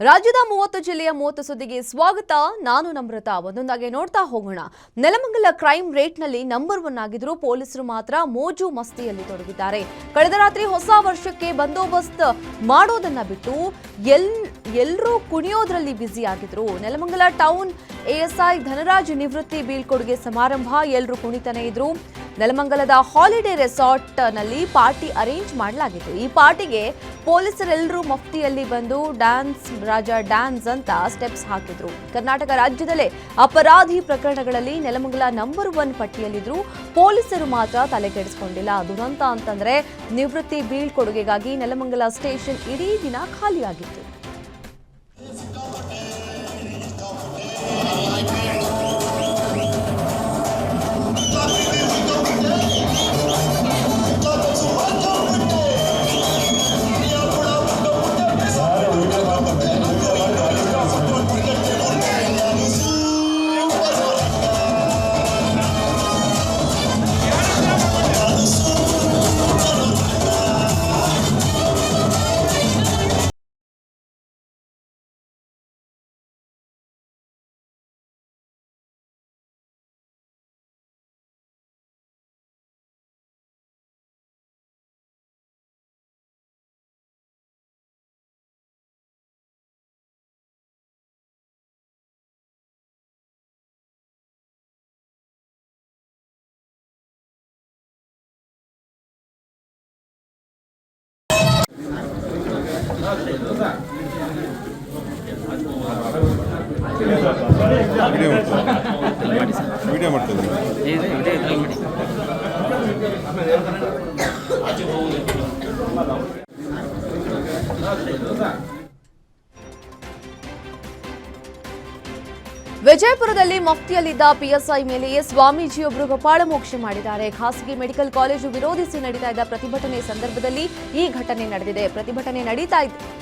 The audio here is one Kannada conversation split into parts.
ರಾಜ್ಯದ 30 ಜಿಲ್ಲೆಯ 30 ಸುದ್ದಿಗೆ ಸ್ವಾಗತ. ನಾನು ನಮ್ರತಾ. ಒಂದೊಂದಾಗಿ ನೋಡ್ತಾ ಹೋಗೋಣ. ನೆಲಮಂಗಲ ಕ್ರೈಮ್ ರೇಟ್ನಲ್ಲಿ ನಂಬರ್ 1 ಆಗಿದ್ರು ಪೊಲೀಸರು ಮಾತ್ರ ಮೋಜು ಮಸ್ತಿಯಲ್ಲಿ ತೊಡಗಿದ್ದಾರೆ. ಕಳೆದ ರಾತ್ರಿ ಹೊಸ ವರ್ಷಕ್ಕೆ ಬಂದೋಬಸ್ತ್ ಮಾಡೋದನ್ನ ಬಿಟ್ಟು ಎಲ್ಲರೂ ಕುಣಿಯೋದ್ರಲ್ಲಿ ಬ್ಯುಸಿ ಆಗಿದ್ರು. ನೆಲಮಂಗಲ ಟೌನ್ ಎಎಸ್ಐ ಧನರಾಜ್ ನಿವೃತ್ತಿ ಬೀಳ್ಕೊಡುಗೆ ಸಮಾರಂಭ ಎಲ್ಲರೂ ಕುಣಿತಾನೆ ಇದ್ರು. ನೆಲಮಂಗಲದ ಹಾಲಿಡೇ ರೆಸಾರ್ಟ್ ನಲ್ಲಿ ಪಾರ್ಟಿ ಅರೇಂಜ್ ಮಾಡಲಾಗಿತ್ತು. ಈ ಪಾರ್ಟಿಗೆ ಪೊಲೀಸರೆಲ್ಲರೂ ಮಫ್ತಿಯಲ್ಲಿ ಬಂದು ಡ್ಯಾನ್ಸ್ ಅಂತ ಸ್ಟೆಪ್ಸ್ ಹಾಕಿದ್ರು. ಕರ್ನಾಟಕ ರಾಜ್ಯದಲ್ಲೇ ಅಪರಾಧಿ ಪ್ರಕರಣಗಳಲ್ಲಿ ನೆಲಮಂಗಲ ನಂಬರ್ 1 ಪಟ್ಟಿಯಲ್ಲಿದ್ರು. ಪೊಲೀಸರು ಮಾತ್ರ ತಲೆಕೆಡಿಸಿಕೊಂಡಿಲ್ಲ. ದುರಂತ ಅಂತಂದ್ರೆ ನಿವೃತ್ತಿ ಬೀಳ್ಕೊಡುಗೆಗಾಗಿ ನೆಲಮಂಗಲ ಸ್ಟೇಷನ್ ಇಡೀ ದಿನ ಖಾಲಿಯಾಗಿತ್ತು. ವಿಡಿಯೋ ಮಾಡ್ತಿದ್ದೆ. ವಿಜಯಪುರದಲ್ಲಿ ಮಫ್ತಿಯಲ್ಲಿದ್ದ ಪಿಎಸ್ಐ ಮೇಲೆಯೇ ಸ್ವಾಮೀಜಿಯೊಬ್ಬರು ಕಪಾಳಮೋಕ್ಷ ಮಾಡಿದ್ದಾರೆ. ಖಾಸಗಿ ಮೆಡಿಕಲ್ ಕಾಲೇಜು ವಿರೋಧಿಸಿ ನಡೀತಾ ಇದ್ದ ಪ್ರತಿಭಟನೆ ಸಂದರ್ಭದಲ್ಲಿ ಈ ಘಟನೆ ನಡೆದಿದೆ. ಪ್ರತಿಭಟನೆ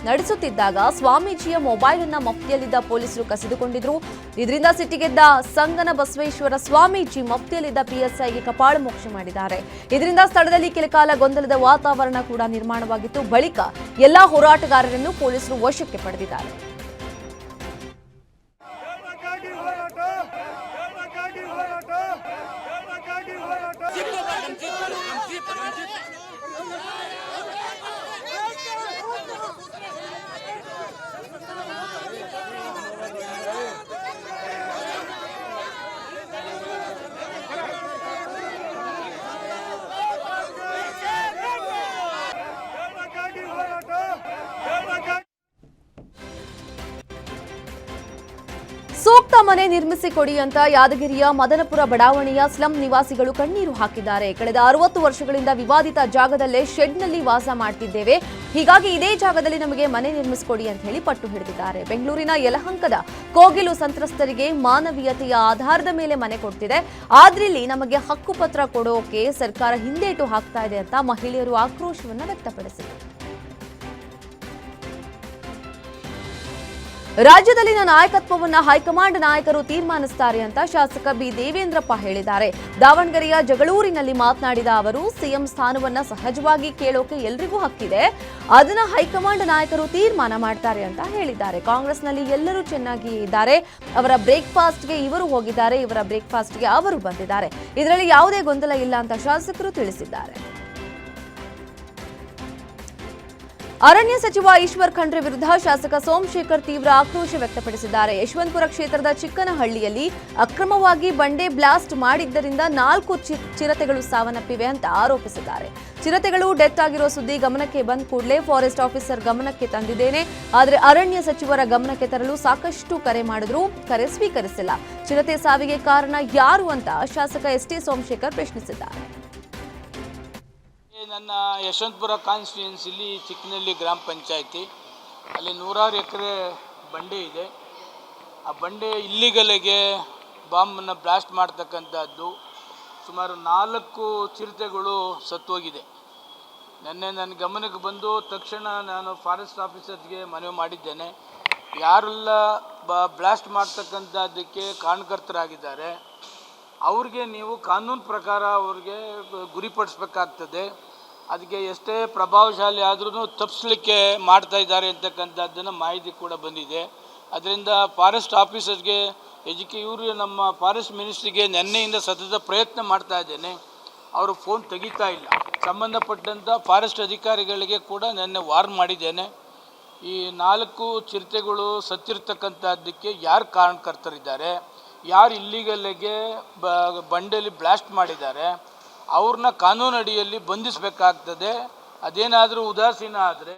ನಡೆಸುತ್ತಿದ್ದಾಗ ಸ್ವಾಮೀಜಿಯ ಮೊಬೈಲ್ ಅನ್ನ ಮಫ್ತಿಯಲ್ಲಿದ್ದ ಪೊಲೀಸರು ಕಸಿದುಕೊಂಡಿದ್ರು. ಇದರಿಂದ ಸಿಟ್ಟಿಗೆದ್ದ ಸಂಗನ ಬಸವೇಶ್ವರ ಸ್ವಾಮೀಜಿ ಮಫ್ತಿಯಲ್ಲಿದ್ದ ಪಿಎಸ್ಐಗೆ ಕಪಾಳಮೋಕ್ಷ ಮಾಡಿದ್ದಾರೆ. ಇದರಿಂದ ಸ್ಥಳದಲ್ಲಿ ಕೆಲಕಾಲ ಗೊಂದಲದ ವಾತಾವರಣ ಕೂಡ ನಿರ್ಮಾಣವಾಗಿತ್ತು. ಬಳಿಕ ಎಲ್ಲಾ ಹೋರಾಟಗಾರರನ್ನು ಪೊಲೀಸರು ವಶಕ್ಕೆ ಪಡೆದಿದ್ದಾರೆ. ಸೂಕ್ತ ಮನೆ ನಿರ್ಮಿಸಿಕೊಡಿ ಅಂತ ಯಾದಗಿರಿಯ ಮದನಪುರ ಬಡಾವಣೆಯ ಸ್ಲಂ ನಿವಾಸಿಗಳು ಕಣ್ಣೀರು ಹಾಕಿದ್ದಾರೆ. ಕಳೆದ 60 ವರ್ಷಗಳಿಂದ ವಿವಾದಿತ ಜಾಗದಲ್ಲೇ ಶೆಡ್ನಲ್ಲಿ ವಾಸ ಮಾಡ್ತಿದ್ದೇವೆ, ಹೀಗಾಗಿ ಇದೇ ಜಾಗದಲ್ಲಿ ನಮಗೆ ಮನೆ ನಿರ್ಮಿಸಿಕೊಡಿ ಅಂತ ಹೇಳಿ ಪಟ್ಟು ಹಿಡಿದಿದ್ದಾರೆ. ಬೆಂಗಳೂರಿನ ಯಲಹಂಕದ ಕೋಗಿಲು ಸಂತ್ರಸ್ತರಿಗೆ ಮಾನವೀಯತೆಯ ಆಧಾರದ ಮೇಲೆ ಮನೆ ಕೊಡ್ತಿದೆ, ಆದ್ರಿಲ್ಲಿ ನಮಗೆ ಹಕ್ಕುಪತ್ರ ಕೊಡೋಕೆ ಸರ್ಕಾರ ಹಿಂದೇಟು ಹಾಕ್ತಾ ಇದೆ ಅಂತ ಮಹಿಳೆಯರು ಆಕ್ರೋಶವನ್ನು ವ್ಯಕ್ತಪಡಿಸಿದರು. ರಾಜ್ಯದಲ್ಲಿನ ನಾಯಕತ್ವವನ್ನು ಹೈಕಮಾಂಡ್ ನಾಯಕರು ತೀರ್ಮಾನಿಸುತ್ತಾರೆ ಅಂತ ಶಾಸಕ ಬಿ ದೇವೇಂದ್ರಪ್ಪ ಹೇಳಿದ್ದಾರೆ. ದಾವಣಗೆರೆಯ ಜಗಳೂರಿನಲ್ಲಿ ಮಾತನಾಡಿದ ಅವರು, ಸಿಎಂ ಸ್ಥಾನವನ್ನ ಸಹಜವಾಗಿ ಕೇಳೋಕೆ ಎಲ್ರಿಗೂ ಹಕ್ಕಿದೆ, ಅದನ್ನ ಹೈಕಮಾಂಡ್ ನಾಯಕರು ತೀರ್ಮಾನ ಮಾಡ್ತಾರೆ ಅಂತ ಹೇಳಿದ್ದಾರೆ. ಕಾಂಗ್ರೆಸ್ನಲ್ಲಿ ಎಲ್ಲರೂ ಚೆನ್ನಾಗಿಯೇ ಇದ್ದಾರೆ, ಅವರ ಬ್ರೇಕ್ಫಾಸ್ಟ್ಗೆ ಇವರು ಹೋಗಿದ್ದಾರೆ, ಇವರ ಬ್ರೇಕ್ಫಾಸ್ಟ್ಗೆ ಅವರು ಬಂದಿದ್ದಾರೆ, ಇದರಲ್ಲಿ ಯಾವುದೇ ಗೊಂದಲ ಇಲ್ಲ ಅಂತ ಶಾಸಕರು ತಿಳಿಸಿದ್ದಾರೆ. ಅರಣ್ಯ ಸಚಿವ ಈಶ್ವರ್ ಖಂಡ್ರೆ ವಿರುದ್ಧ ಶಾಸಕ ಸೋಮಶೇಖರ್ ತೀವ್ರ ಆಕ್ರೋಶ ವ್ಯಕ್ತಪಡಿಸಿದ್ದಾರೆ. ಯಶವಂತಪುರ ಕ್ಷೇತ್ರದ ಚಿಕ್ಕನಹಳ್ಳಿಯಲ್ಲಿ ಅಕ್ರಮವಾಗಿ ಬಂಡೆ ಬ್ಲಾಸ್ಟ್ ಮಾಡಿದ್ದರಿಂದ 4 ಚಿರತೆಗಳು ಸಾವನ್ನಪ್ಪಿವೆ ಅಂತ ಆರೋಪಿಸಿದ್ದಾರೆ. ಚಿರತೆಗಳು ಡೆತ್ ಆಗಿರೋ ಸುದ್ದಿ ಗಮನಕ್ಕೆ ಬಂದ ಕೂಡಲೇ ಫಾರೆಸ್ಟ್ ಆಫೀಸರ್ ಗಮನಕ್ಕೆ ತಂದಿದ್ದೇನೆ, ಆದರೆ ಅರಣ್ಯ ಸಚಿವರ ಗಮನಕ್ಕೆ ತರಲು ಸಾಕಷ್ಟು ಕರೆ ಮಾಡಿದ್ರು, ಕರೆ ಸ್ವೀಕರಿಸಿಲ್ಲ. ಚಿರತೆ ಸಾವಿಗೆ ಕಾರಣ ಯಾರು ಅಂತ ಶಾಸಕ ಎಸ್ಟಿ ಸೋಮಶೇಖರ್ ಪ್ರಶ್ನಿಸಿದ್ದಾರೆ. ನನ್ನ ಯಶವಂತಪುರ ಕಾನ್ಸ್ಟಿಟ್ಯೂನ್ಸಿಲಿ ಚಿಕ್ಕನಹಳ್ಳಿ ಗ್ರಾಮ ಪಂಚಾಯಿತಿ ಅಲ್ಲಿ 100 ಎಕರೆ ಬಂಡೆ ಇದೆ. ಆ ಬಂಡೆ ಇಲ್ಲಿಗಲಿಗೆ ಬಾಂಬನ್ನು ಬ್ಲಾಸ್ಟ್ ಮಾಡ್ತಕ್ಕಂಥದ್ದು. ಸುಮಾರು 4 ಚಿರತೆಗಳು ಸತ್ತೋಗಿದೆ. ನನ್ನ ಗಮನಕ್ಕೆ ಬಂದು ತಕ್ಷಣ ನಾನು ಫಾರೆಸ್ಟ್ ಆಫೀಸರ್ಗೆ ಮನವಿ ಮಾಡಿದ್ದೇನೆ. ಯಾರೆಲ್ಲ ಬ್ಲಾಸ್ಟ್ ಮಾಡ್ತಕ್ಕಂಥದ್ದಕ್ಕೆ ಕಾರಣಕರ್ತರಾಗಿದ್ದಾರೆ ಅವ್ರಿಗೆ ನೀವು ಕಾನೂನು ಪ್ರಕಾರ ಅವ್ರಿಗೆ ಗುರಿಪಡಿಸಬೇಕಾಗ್ತದೆ. ಅದಕ್ಕೆ ಎಷ್ಟೇ ಪ್ರಭಾವಶಾಲಿ ಆದ್ರೂ ತಪ್ಪಿಸ್ಲಿಕ್ಕೆ ಮಾಡ್ತಾ ಇದ್ದಾರೆ ಅಂತಕ್ಕಂಥದ್ದನ್ನು ಮಾಹಿತಿ ಕೂಡ ಬಂದಿದೆ. ಅದರಿಂದ ಫಾರೆಸ್ಟ್ ಆಫೀಸರ್ಗೆ ಇವರು ನಮ್ಮ ಫಾರೆಸ್ಟ್ ಮಿನಿಸ್ಟ್ರಿಗೆ ನಿನ್ನೆಯಿಂದ ಸತತ ಪ್ರಯತ್ನ ಮಾಡ್ತಾ ಇದ್ದೇನೆ. ಅವರು ಫೋನ್ ತೆಗಿತಾ ಇಲ್ಲ. ಸಂಬಂಧಪಟ್ಟಂಥ ಫಾರೆಸ್ಟ್ ಅಧಿಕಾರಿಗಳಿಗೆ ಕೂಡ ನಿನ್ನೆ ವಾರ್ನ್ ಮಾಡಿದ್ದೇನೆ. ಈ 4 ಚಿರತೆಗಳು ಸತ್ತಿರ್ತಕ್ಕಂಥದ್ದಕ್ಕೆ ಯಾರು ಕಾರಣಕರ್ತರಿದ್ದಾರೆ, ಯಾರು ಇಲ್ಲಿಗಲ್ಲಿಗೆ ಬಂಡೆಯಲ್ಲಿ ಬ್ಲಾಸ್ಟ್ ಮಾಡಿದ್ದಾರೆ, ಅವ್ರನ್ನ ಕಾನೂನು ಅಡಿಯಲ್ಲಿ ಬಂಧಿಸಬೇಕಾಗ್ತದೆ. ಅದೇನಾದರೂ ಉದಾಸೀನ ಆದರೆ.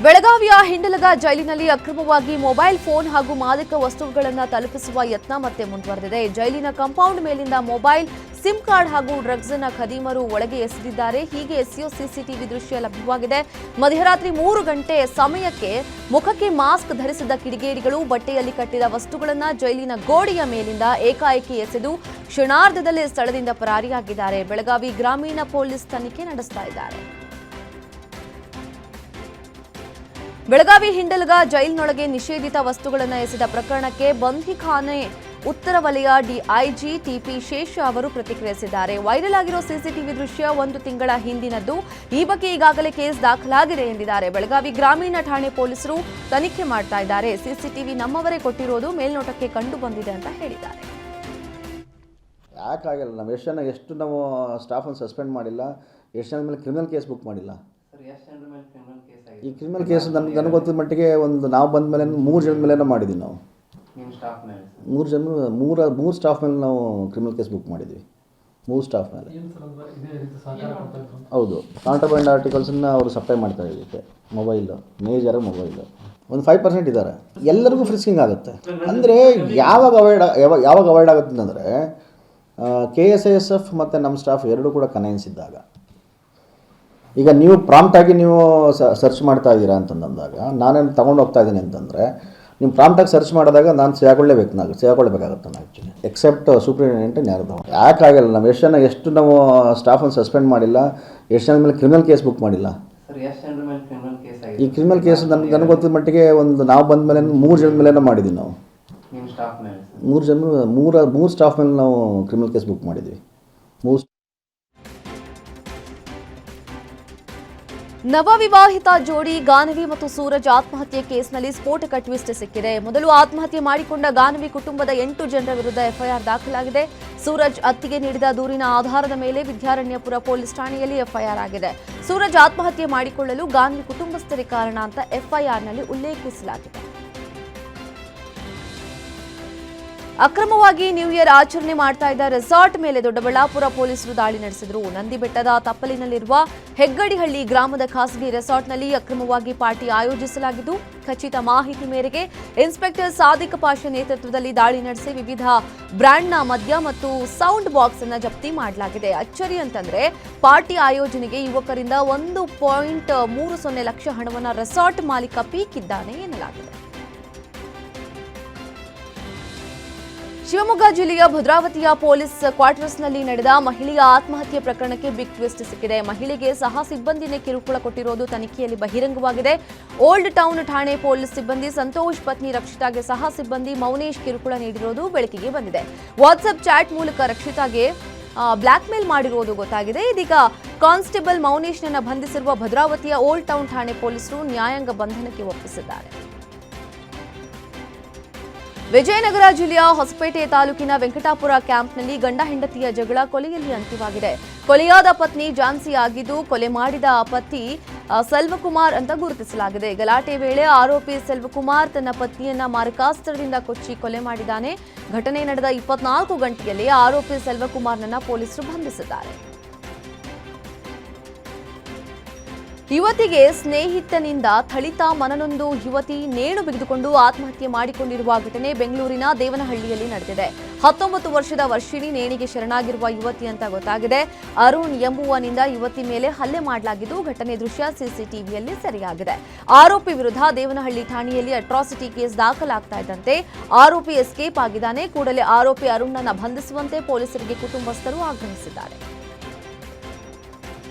ಬೆಳಗಾವಿಯ ಹಿಂಡಲಗ ಜೈಲಿನಲ್ಲಿ ಅಕ್ರಮವಾಗಿ ಮೊಬೈಲ್ ಫೋನ್ ಹಾಗೂ ಮಾದಕ ವಸ್ತುಗಳನ್ನು ತಲುಪಿಸುವ ಯತ್ನ ಮತ್ತೆ ಮುಂದುವರೆದಿದೆ. ಜೈಲಿನ ಕಾಂಪೌಂಡ್ ಮೇಲಿಂದ ಮೊಬೈಲ್, ಸಿಮ್ ಕಾರ್ಡ್ ಹಾಗೂ ಡ್ರಗ್ಸ್ ಅನ್ನ ಖದೀಮರು ಒಳಗೆ ಎಸೆದಿದ್ದಾರೆ. ಹೀಗೆ ಎಸೆಯೋ ಸಿಸಿಟಿವಿ ದೃಶ್ಯ ಲಭ್ಯವಾಗಿದೆ. ಮಧ್ಯರಾತ್ರಿ 3 ಗಂಟೆ ಸಮಯಕ್ಕೆ ಮುಖಕ್ಕೆ ಮಾಸ್ಕ್ ಧರಿಸಿದ ಕಿಡಿಗೇಡಿಗಳು ಬಟ್ಟೆಯಲ್ಲಿ ಕಟ್ಟಿದ ವಸ್ತುಗಳನ್ನು ಜೈಲಿನ ಗೋಡೆಯ ಮೇಲಿಂದ ಏಕಾಏಕಿ ಎಸೆದು ಕ್ಷಣಾರ್ಧದಲ್ಲೇ ಸ್ಥಳದಿಂದ ಪರಾರಿಯಾಗಿದ್ದಾರೆ. ಬೆಳಗಾವಿ ಗ್ರಾಮೀಣ ಪೊಲೀಸ್ ತನಿಖೆ ನಡೆಸ್ತಾ ಇದ್ದಾರೆ. ಬೆಳಗಾವಿ ಹಿಂಡಲಗ ಜೈಲಿನೊಳಗೆ ನಿಷೇಧಿತ ವಸ್ತುಗಳನ್ನು ಎಸೆದ ಪ್ರಕರಣಕ್ಕೆ ಬಂಧಿಖಾನೆ ಉತ್ತರ ವಲಯ ಡಿಐಜಿ ಟಿಪಿ ಶೇಷ ಅವರು ಪ್ರತಿಕ್ರಿಯಿಸಿದ್ದಾರೆ. ವೈರಲ್ ಆಗಿರೋ ಸಿಸಿಟಿವಿ ದೃಶ್ಯ 1 ತಿಂಗಳ ಹಿಂದಿನದ್ದು. ಈ ಬಗ್ಗೆ ಈಗಾಗಲೇ ಕೇಸ್ ದಾಖಲಾಗಿದೆ ಎಂದಿದ್ದಾರೆ. ಬೆಳಗಾವಿ ಗ್ರಾಮೀಣ ಠಾಣೆ ಪೊಲೀಸರು ತನಿಖೆ ಮಾಡ್ತಾ ಇದ್ದಾರೆ. ಸಿಸಿಟಿವಿ ನಮ್ಮವರೇ ಕೊಟ್ಟಿರೋದು ಮೇಲ್ನೋಟಕ್ಕೆ ಕಂಡು ಬಂದಿದೆ ಅಂತ ಹೇಳಿದ್ದಾರೆ. ಯಾಕಾಗಲ್ಲ, ನಾವು ಎಷ್ಟು ನಾವು ಸ್ಟಾಫನ್ನು ಸಸ್ಪೆಂಡ್ ಮಾಡಿಲ್ಲ, ಎಷ್ಟು ಜನ ಮೇಲೆ ಕ್ರಿಮಿನಲ್ ಕೇಸ್ ಬುಕ್ ಮಾಡಿಲ್ಲ. ಈ ಕ್ರಿಮಿನಲ್ ಕೇಸ್ ನನಗೆ ಗೊತ್ತಿದ್ದ ಮಟ್ಟಿಗೆ ನಾವು ಬಂದ ಮೇಲೆ 3 ಜನ ಮೇಲೆ ಮಾಡಿದ್ವಿ. ನಾವು 3 ಸ್ಟಾಫ್ ಮೇಲೆ ನಾವು ಕ್ರಿಮಿನಲ್ ಕೇಸ್ ಬುಕ್ ಮಾಡಿದ್ವಿ. 3 ಸ್ಟಾಫ್ ಮೇಲೆ. ಹೌದು, ಕಾಂಟ್ರಾಬ್ಯಾಂಡ್ ಆರ್ಟಿಕಲ್ಸನ್ನು ಅವರು ಸಪ್ಲೈ ಮಾಡ್ತಾ ಇದಕ್ಕೆ. ಮೊಬೈಲು, ಮೇಜರ್ ಮೊಬೈಲು ಒಂದು 5% ಇದ್ದಾರೆ. ಎಲ್ಲರಿಗೂ ಫ್ರಿಸ್ಕಿಂಗ್ ಆಗುತ್ತೆ. ಅಂದರೆ ಯಾವಾಗ ಅವಾಯ್ಡ್ ಆಗುತ್ತೆ ಅಂದರೆ KSISF ಮತ್ತು ನಮ್ಮ ಸ್ಟಾಫ್ ಎರಡೂ ಕೂಡ ಕನೆನ್ಸ್ ಇದ್ದಾಗ. ಈಗ ನೀವು ಪ್ರಾಂಪ್ಟಾಗಿ ನೀವು ಸರ್ಚ್ ಮಾಡ್ತಾ ಇದ್ದೀರಾ ಅಂತಂದಾಗ, ನಾನೇನು ತೊಗೊಂಡು ಹೋಗ್ತಾ ಇದ್ದೀನಿ ಅಂತಂದರೆ ನೀವು ಪ್ರಾಂಪ್ಟಾಗಿ ಸರ್ಚ್ ಮಾಡಿದಾಗ ನಾನು ಸೇರಿಕೊಳ್ಳೇಬೇಕಾಗುತ್ತೆ. ನಾನು ಆ್ಯಕ್ಚುಲಿ ಎಕ್ಸೆಪ್ಟ್ ಸೂಪರಿಂಟೆಂಡೆಂಟ್ ಯಾರು ಯಾಕಾಗಲ್ಲ, ನಾವು ಎಷ್ಟು ನಾವು ಸ್ಟಾಫನ್ನು ಸಸ್ಪೆಂಡ್ ಮಾಡಿಲ್ಲ, ಎಷ್ಟು ಜನ ಮೇಲೆ ಕ್ರಿಮಿನಲ್ ಕೇಸ್ ಬುಕ್ ಮಾಡಿಲ್ಲ. ಈ ಕ್ರಿಮಿನಲ್ ಕೇಸ್ ನನಗೆ ಗೊತ್ತಿದ್ದ ಮಟ್ಟಿಗೆ ನಾವು ಬಂದ ಮೇಲೆ 3 ಜನ ಮೇಲೆ ಮಾಡಿದ್ವಿ. ನಾವು 3 ಸ್ಟಾಫ್ ಮೇಲೆ ನಾವು ಕ್ರಿಮಿನಲ್ ಕೇಸ್ ಬುಕ್ ಮಾಡಿದ್ವಿ. ನವವಿವಾಹಿತ ಜೋಡಿ ಗಾನವಿ ಮತ್ತು ಸೂರಜ್ ಆತ್ಮಹತ್ಯೆ ಕೇಸ್ನಲ್ಲಿ ಸ್ಫೋಟಕ ಟ್ವಿಸ್ಟ್ ಸಿಕ್ಕಿದೆ. ಮೊದಲು ಆತ್ಮಹತ್ಯೆ ಮಾಡಿಕೊಂಡ ಗಾನವಿ ಕುಟುಂಬದ 8 ಜನರ ವಿರುದ್ಧ ಎಫ್ಐಆರ್ ದಾಖಲಾಗಿದೆ. ಸೂರಜ್ ಅತ್ತಿಗೆ ನೀಡಿದ ದೂರಿನ ಆಧಾರದ ಮೇಲೆ ವಿದ್ಯಾರಣ್ಯಪುರ ಪೊಲೀಸ್ ಠಾಣೆಯಲ್ಲಿ ಎಫ್ಐಆರ್ ಆಗಿದೆ. ಸೂರಜ್ ಆತ್ಮಹತ್ಯೆ ಮಾಡಿಕೊಳ್ಳಲು ಗಾನವಿ ಕುಟುಂಬಸ್ಥರೇ ಕಾರಣ ಅಂತ ಎಫ್ಐಆರ್ನಲ್ಲಿ ಉಲ್ಲೇಖಿಸಲಾಗಿದೆ. ಅಕ್ರಮವಾಗಿ ನ್ಯೂ ಇಯರ್ ಆಚರಣೆ ಮಾಡ್ತಾ ಇದ್ದ ರೆಸಾರ್ಟ್ ಮೇಲೆ ದೊಡ್ಡಬಳ್ಳಾಪುರ ಪೊಲೀಸರು ದಾಳಿ ನಡೆಸಿದರು. ನಂದಿಬೆಟ್ಟದ ತಪ್ಪಲಿನಲ್ಲಿರುವ ಹೆಗ್ಗಡಿಹಳ್ಳಿ ಗ್ರಾಮದ ಖಾಸಗಿ ರೆಸಾರ್ಟ್ನಲ್ಲಿ ಅಕ್ರಮವಾಗಿ ಪಾರ್ಟಿ ಆಯೋಜಿಸಲಾಗಿದ್ದು, ಖಚಿತ ಮಾಹಿತಿ ಮೇರೆಗೆ ಇನ್ಸ್ಪೆಕ್ಟರ್ ಸಾದಿಕ್ ಪಾಷಾ ನೇತೃತ್ವದಲ್ಲಿ ದಾಳಿ ನಡೆಸಿ ವಿವಿಧ ಬ್ರ್ಯಾಂಡ್ನ ಮದ್ಯ ಮತ್ತು ಸೌಂಡ್ ಬಾಕ್ಸ್ ಅನ್ನು ಜಪ್ತಿ ಮಾಡಲಾಗಿದೆ. ಅಚ್ಚರಿ ಅಂತಂದ್ರೆ ಪಾರ್ಟಿ ಆಯೋಜನೆಗೆ ಯುವಕರಿಂದ 1.30 ಲಕ್ಷ ಹಣವನ್ನು ರೆಸಾರ್ಟ್ ಮಾಲೀಕ ಪೀಕಿದ್ದಾನೆ ಎನ್ನಲಾಗಿದೆ. ಶಿವಮೊಗ್ಗ ಜಿಲ್ಲೆಯ ಭದ್ರಾವತಿಯ ಪೊಲೀಸ್ ಕ್ವಾರ್ಟರ್ಸ್ನಲ್ಲಿ ನಡೆದ ಮಹಿಳೆಯ ಆತ್ಮಹತ್ಯೆ ಪ್ರಕರಣಕ್ಕೆ ಬಿಗ್ ಟ್ವಿಸ್ಟ್ ಸಿಕ್ಕಿದೆ. ಮಹಿಳೆಗೆ ಸಹ ಸಿಬ್ಬಂದಿನೇ ಕಿರುಕುಳ ಕೊಟ್ಟಿರೋದು ತನಿಖೆಯಲ್ಲಿ ಬಹಿರಂಗವಾಗಿದೆ. ಓಲ್ಡ್ ಟೌನ್ ಠಾಣೆ ಪೊಲೀಸ್ ಸಿಬ್ಬಂದಿ ಸಂತೋಷ್ ಪತ್ನಿ ರಕ್ಷಿತಾಗೆ ಸಹ ಸಿಬ್ಬಂದಿ ಮೌನೇಶ್ ಕಿರುಕುಳ ನೀಡಿರೋದು ಬೆಳಕಿಗೆ ಬಂದಿದೆ. ವಾಟ್ಸ್ಆಪ್ ಚಾಟ್ ಮೂಲಕ ರಕ್ಷಿತಾಗೆ ಬ್ಲಾಕ್ ಮೇಲ್ ಮಾಡಿರುವುದು ಗೊತ್ತಾಗಿದೆ. ಇದೀಗ ಕಾನ್ಸ್ಟೇಬಲ್ ಮೌನೇಶ್ನನ್ನ ಬಂಧಿಸಿರುವ ಭದ್ರಾವತಿಯ ಓಲ್ಡ್ ಟೌನ್ ಠಾಣೆ ಪೊಲೀಸರು ನ್ಯಾಯಾಂಗ ಬಂಧನಕ್ಕೆ ಒಪ್ಪಿಸಿದ್ದಾರೆ. ವಿಜಯನಗರ ಜಿಲ್ಲೆಯ ಹೊಸಪೇಟೆ ತಾಲೂಕಿನ ವೆಂಕಟಾಪುರ ಕ್ಯಾಂಪ್ನಲ್ಲಿ ಗಂಡ ಹೆಂಡತಿಯ ಜಗಳ ಕೊಲೆಯಲ್ಲಿ ಅಂತ್ಯವಾಗಿದೆ. ಕೊಲೆಯಾದ ಪತ್ನಿ ಝಾನ್ಸಿ ಆಗಿದ್ದು, ಕೊಲೆ ಮಾಡಿದ ಪತಿ ಸೆಲ್ವಕುಮಾರ್ ಅಂತ ಗುರುತಿಸಲಾಗಿದೆ. ಗಲಾಟೆ ವೇಳೆ ಆರೋಪಿ ಸೆಲ್ವಕುಮಾರ್ ತನ್ನ ಪತ್ನಿಯನ್ನ ಮಾರಕಾಸ್ತ್ರದಿಂದ ಕೊಚ್ಚಿ ಕೊಲೆ ಮಾಡಿದ್ದಾನೆ. ಘಟನೆ ನಡೆದ 24 ಗಂಟೆಯಲ್ಲಿ ಆರೋಪಿ ಸೆಲ್ವಕುಮಾರ್ನನ್ನ ಪೊಲೀಸರು ಬಂಧಿಸಿದ್ದಾರೆ. ಯುವತಿಗೆ ಸ್ನೇಹಿತನಿಂದ ಥಳಿತ ಮನನೊಂದು ಯುವತಿ ನೇಣು ಬಿಗಿದುಕೊಂಡು ಆತ್ಮಹತ್ಯೆ ಮಾಡಿಕೊಂಡಿರುವ ಘಟನೆ ಬೆಂಗಳೂರಿನ ದೇವನಹಳ್ಳಿಯಲ್ಲಿ ನಡೆದಿದೆ. 19 ವರ್ಷದ ವರ್ಷಿಣಿ ನೇಣಿಗೆ ಶರಣಾಗಿರುವ ಯುವತಿ ಅಂತ ಗೊತ್ತಾಗಿದೆ. ಅರುಣ್ ಎಂಬುವನಿಂದ ಯುವತಿ ಮೇಲೆ ಹಲ್ಲೆ ಮಾಡಲಾಗಿದ್ದು, ಘಟನೆ ದೃಶ್ಯ ಸಿಸಿಟಿವಿಯಲ್ಲಿ ಸೆರೆಯಾಗಿದೆ. ಆರೋಪಿ ವಿರುದ್ಧ ದೇವನಹಳ್ಳಿ ಠಾಣೆಯಲ್ಲಿ ಅಟ್ರಾಸಿಟಿ ಕೇಸ್ ದಾಖಲಾಗ್ತಾ ಇದ್ದಂತೆ ಆರೋಪಿ ಎಸ್ಕೇಪ್ ಆಗಿದ್ದಾನೆ. ಕೂಡಲೇ ಆರೋಪಿ ಅರುಣ್ನನ್ನ ಬಂಧಿಸುವಂತೆ ಪೊಲೀಸರಿಗೆ ಕುಟುಂಬಸ್ಥರು ಆಗ್ರಹಿಸಿದ್ದಾರೆ.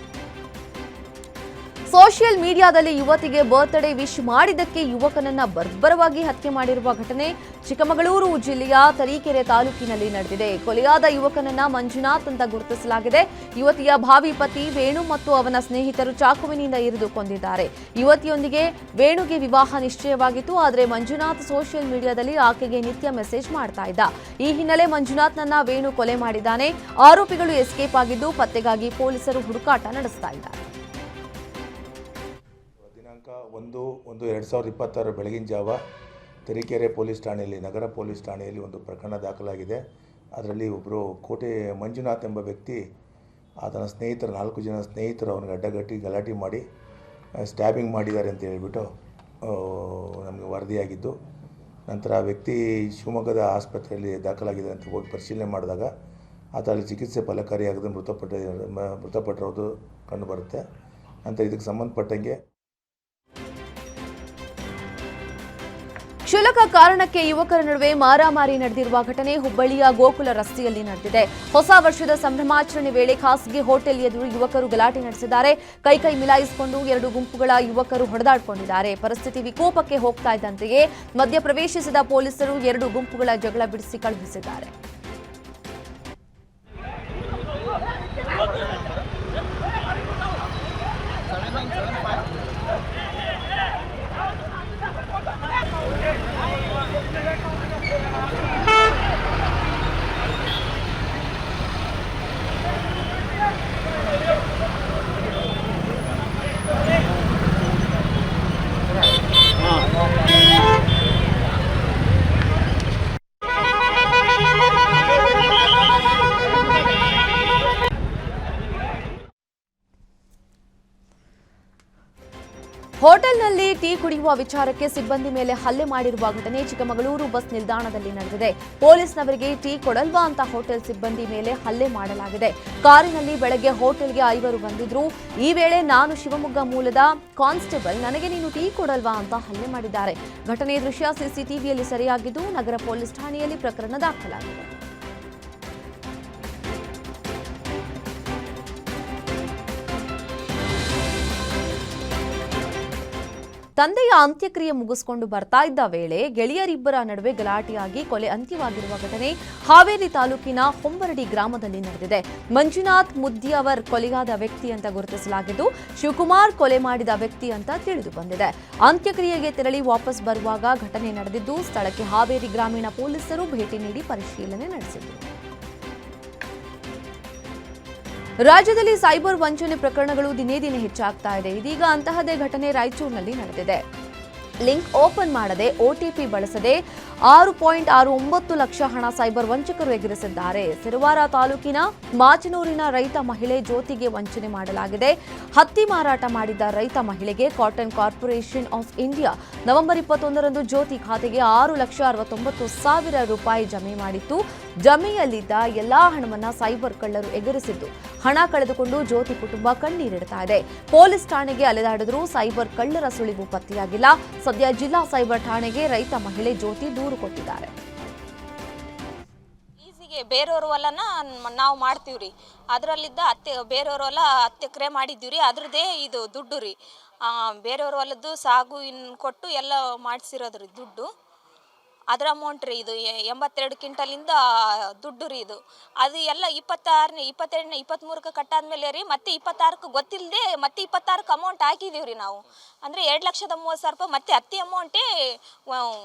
ಸೋಷಿಯಲ್ ಮೀಡಿಯಾದಲ್ಲಿ ಯುವತಿಗೆ ಬರ್ತ್ಡೇ ವಿಶ್ ಮಾಡಿದ್ದಕ್ಕೆ ಯುವಕನನ್ನ ಬರ್ಬರವಾಗಿ ಹತ್ಯೆ ಮಾಡಿರುವ ಘಟನೆ ಚಿಕ್ಕಮಗಳೂರು ಜಿಲ್ಲೆಯ ತರೀಕೆರೆ ತಾಲೂಕಿನಲ್ಲಿ ನಡೆದಿದೆ. ಕೊಲೆಯಾದ ಯುವಕನನ್ನ ಮಂಜುನಾಥ್ ಅಂತ ಗುರುತಿಸಲಾಗಿದೆ. ಯುವತಿಯ ಭಾವಿ ಪತಿ ವೇಣು ಮತ್ತು ಅವನ ಸ್ನೇಹಿತರು ಚಾಕುವಿನಿಂದ ಇರಿದು ಕೊಂದಿದ್ದಾರೆ. ಯುವತಿಯೊಂದಿಗೆ ವೇಣುಗೆ ವಿವಾಹ ನಿಶ್ಚಯವಾಗಿತ್ತು. ಆದರೆ ಮಂಜುನಾಥ್ ಸೋಷಿಯಲ್ ಮೀಡಿಯಾದಲ್ಲಿ ಆಕೆಗೆ ನಿತ್ಯ ಮೆಸೇಜ್ ಮಾಡ್ತಾ ಇದ್ದ. ಈ ಹಿನ್ನೆಲೆ ಮಂಜುನಾಥ್ನನ್ನ ವೇಣು ಕೊಲೆ ಮಾಡಿದ್ದಾನೆ. ಆರೋಪಿಗಳು ಎಸ್ಕೇಪ್ ಆಗಿದ್ದು ಪತ್ತೆಗಾಗಿ ಪೊಲೀಸರು ಹುಡುಕಾಟ ನಡೆಸ್ತಾ ಇದ್ದಾರೆ. ದಿನಾಂಕ 1/1/2026 ಬೆಳಗಿನ ಜಾವ ತರೀಕೆರೆ ಪೊಲೀಸ್ ಠಾಣೆಯಲ್ಲಿ ನಗರ ಪೊಲೀಸ್ ಠಾಣೆಯಲ್ಲಿ ಒಂದು ಪ್ರಕರಣ ದಾಖಲಾಗಿದೆ. ಅದರಲ್ಲಿ ಒಬ್ಬರು ಕೋಟೆ ಮಂಜುನಾಥ್ ಎಂಬ ವ್ಯಕ್ತಿ ಆತನ ಸ್ನೇಹಿತರು 4 ಜನ ಸ್ನೇಹಿತರು ಅವನಿಗೆ ಅಡ್ಡಗಟ್ಟಿ ಗಲಾಟೆ ಮಾಡಿ ಸ್ಟ್ಯಾಬಿಂಗ್ ಮಾಡಿದ್ದಾರೆ ಅಂತ ಹೇಳಿಬಿಟ್ಟು ನಮಗೆ ವರದಿಯಾಗಿದ್ದು, ನಂತರ ಆ ವ್ಯಕ್ತಿ ಶಿವಮೊಗ್ಗದ ಆಸ್ಪತ್ರೆಯಲ್ಲಿ ದಾಖಲಾಗಿದೆ ಅಂತ ಹೋಗಿ ಪರಿಶೀಲನೆ ಮಾಡಿದಾಗ ಆತ ಅಲ್ಲಿ ಚಿಕಿತ್ಸೆ ಫಲಕಾರಿಯಾಗದೆ ಮೃತಪಟ್ಟಿರೋದು ಕಂಡುಬರುತ್ತೆ. ನಂತರ ಇದಕ್ಕೆ ಸಂಬಂಧಪಟ್ಟಂಗೆ ಕ್ಷುಲ್ಲಕ ಕಾರಣಕ್ಕೆ ಯುವಕರ ನಡುವೆ ಮಾರಾಮಾರಿ ನಡೆದಿರುವ ಘಟನೆ ಹುಬ್ಬಳ್ಳಿಯ ಗೋಕುಲ ರಸ್ತೆಯಲ್ಲಿ ನಡೆದಿದೆ. ಹೊಸ ವರ್ಷದ ಸಂಭ್ರಮಾಚರಣೆ ವೇಳೆ ಖಾಸಗಿ ಹೋಟೆಲ್ ಎದುರು ಯುವಕರು ಗಲಾಟೆ ನಡೆಸಿದ್ದಾರೆ. ಕೈ ಮಿಲಾಯಿಸಿಕೊಂಡು 2 ಗುಂಪುಗಳ ಯುವಕರು ಹೊಡೆದಾಡಿಕೊಂಡಿದ್ದಾರೆ. ಪರಿಸ್ಥಿತಿ ವಿಕೋಪಕ್ಕೆ ಹೋಗ್ತಾ ಇದ್ದಂತೆಯೇ ಮಧ್ಯ ಪ್ರವೇಶಿಸಿದ ಪೊಲೀಸರು 2 ಗುಂಪುಗಳ ಜಗಳ ಬಿಡಿಸಿ ಕಳುಹಿಸಿದ್ದಾರೆ. ಹೋಟೆಲ್ನಲ್ಲಿ ಟೀ ಕುಡಿಯುವ ವಿಚಾರಕ್ಕೆ ಸಿಬ್ಬಂದಿ ಮೇಲೆ ಹಲ್ಲೆ ಮಾಡಿರುವ ಘಟನೆ ಚಿಕ್ಕಮಗಳೂರು ಬಸ್ ನಿಲ್ದಾಣದಲ್ಲಿ ನಡೆದಿದೆ. ಪೊಲೀಸ್ನವರಿಗೆ ಟೀ ಕೊಡಲ್ವಾ ಅಂತ ಹೋಟೆಲ್ ಸಿಬ್ಬಂದಿ ಮೇಲೆ ಹಲ್ಲೆ ಮಾಡಲಾಗಿದೆ. ಕಾರಿನಲ್ಲಿ ಬೆಳಗ್ಗೆ ಹೋಟೆಲ್ಗೆ 5 ಬಂದಿದ್ರು. ಈ ವೇಳೆ ನಾನು ಶಿವಮೊಗ್ಗ ಮೂಲದ ಕಾನ್ಸ್ಟೇಬಲ್, ನನಗೆ ನೀನು ಟೀ ಕೊಡಲ್ವಾ ಅಂತ ಹಲ್ಲೆ ಮಾಡಿದ್ದಾರೆ. ಘಟನೆ ದೃಶ್ಯ ಸಿಸಿಟಿವಿಯಲ್ಲಿ ಸೆರೆಯಾಗಿದ್ದು ನಗರ ಪೊಲೀಸ್ ಠಾಣೆಯಲ್ಲಿ ಪ್ರಕರಣ ದಾಖಲಾಗಿದೆ. ತಂದೆಯ ಅಂತ್ಯಕ್ರಿಯೆ ಮುಗಿಸಿಕೊಂಡು ಬರ್ತಾ ಇದ್ದ ವೇಳೆ ಗೆಳೆಯರಿಬ್ಬರ ನಡುವೆ ಗಲಾಟೆಯಾಗಿ ಕೊಲೆ ಅಂತ್ಯವಾಗಿರುವ ಘಟನೆ ಹಾವೇರಿ ತಾಲೂಕಿನ ಹೊಂಬರಡಿ ಗ್ರಾಮದಲ್ಲಿ ನಡೆದಿದೆ. ಮಂಜುನಾಥ್ ಮುದ್ದಿಯವರ್ ಕೊಲೆಯಾದ ವ್ಯಕ್ತಿ ಅಂತ ಗುರುತಿಸಲಾಗಿದ್ದು, ಶಿವಕುಮಾರ್ ಕೊಲೆ ಮಾಡಿದ ವ್ಯಕ್ತಿ ಅಂತ ತಿಳಿದು ಬಂದಿದೆ. ಅಂತ್ಯಕ್ರಿಯೆಗೆ ತೆರಳಿ ವಾಪಸ್ ಬರುವಾಗ ಘಟನೆ ನಡೆದಿದ್ದು, ಸ್ಥಳಕ್ಕೆ ಹಾವೇರಿ ಗ್ರಾಮೀಣ ಪೊಲೀಸರು ಭೇಟಿ ನೀಡಿ ಪರಿಶೀಲನೆ ನಡೆಸಿದರು. ರಾಜ್ಯದಲ್ಲಿ ಸೈಬರ್ ವಂಚನೆ ಪ್ರಕರಣಗಳು ದಿನೇ ದಿನೇ ಹೆಚ್ಚಾಗ್ತಾ ಇದೆ. ಇದೀಗ ಅಂತಹದೇ ಘಟನೆ ರಾಯಚೂರಿನಲ್ಲಿ ನಡೆದಿದೆ. ಲಿಂಕ್ ಓಪನ್ ಮಾಡದೆ OTP ಬಳಸದೆ 6.69 ಲಕ್ಷ ಹಣ ಸೈಬರ್ ವಂಚಕರು ಎಗರಿಸಿದ್ದಾರೆ. ಸಿರುವಾರ ತಾಲೂಕಿನ ಮಾಚನೂರಿನ ರೈತ ಮಹಿಳೆ ಜ್ಯೋತಿಗೆ ವಂಚನೆ ಮಾಡಲಾಗಿದೆ. ಹತ್ತಿ ಮಾರಾಟ ಮಾಡಿದ್ದ ರೈತ ಮಹಿಳೆಗೆ cotton corporation of India November 21ರಂದು ಜ್ಯೋತಿ ಖಾತೆಗೆ 6,69,000 ರೂಪಾಯಿ ಜಮೆ ಮಾಡಿತ್ತು. ಜಮೆಯಲ್ಲಿದ್ದ ಎಲ್ಲಾ ಹಣವನ್ನ ಸೈಬರ್ ಕಳ್ಳರು ಎಗರಿಸಿದ್ದು, ಹಣ ಕಳೆದುಕೊಂಡು ಜ್ಯೋತಿ ಕುಟುಂಬ ಕಣ್ಣೀರಿಡ್ತಾ ಇದೆ. ಪೊಲೀಸ್ ಠಾಣೆಗೆ ಅಲೆದಾಡಿದರೂ ಸೈಬರ್ ಕಳ್ಳರ ಸುಳಿವು ಪತ್ತೆಯಾಗಿಲ್ಲ. ಸದ್ಯ ಜಿಲ್ಲಾ ಸೈಬರ್ ಠಾಣೆಗೆ ರೈತ ಮಹಿಳೆ ಜ್ಯೋತಿ ದೂರು ಕೊಟ್ಟಿದ್ದಾರೆ. ಈಸಿಗೆ ಬೇರೆಯವ್ರ ಹೊಲನ ನಾವು ಮಾಡ್ತೀವ್ರಿ, ಅದರಲ್ಲಿದ್ದ ಬೇರೆಯವ್ರ ಹೊಲ 10 ಎಕರೆ ಮಾಡಿದ್ದೀವ್ರಿ. ಅದ್ರದ್ದೇ ಇದು ದುಡ್ಡು ರೀ. ಬೇರೆಯವ್ರ ಹೊಲದ್ದು ಸಾಗು ಕೊಟ್ಟು ಎಲ್ಲ ಮಾಡಿಸಿರೋದ್ರಿ ದುಡ್ಡು. ಅದರ ಅಮೌಂಟ್ ರೀ ಇದು. 82 ಕ್ವಿಂಟಲಿಂದ ದುಡ್ಡು ರೀ ಇದು. ಅದು ಎಲ್ಲ 22ನೇ 22ನೇ 23ಕ್ಕೆ ಕಟ್ಟಾದ್ಮೇಲೆ ರೀ ಮತ್ತೆ 26ಕ್ಕೆ ಗೊತ್ತಿಲ್ಲದೆ ಮತ್ತೆ 26ಕ್ಕೆ ಅಮೌಂಟ್ ಹಾಕಿದೀವಿ ರೀ ನಾವು. ಅಂದರೆ 2,30,000 ರೂಪಾಯಿ ಮತ್ತೆ ಹತ್ತಿ ಅಮೌಂಟೇ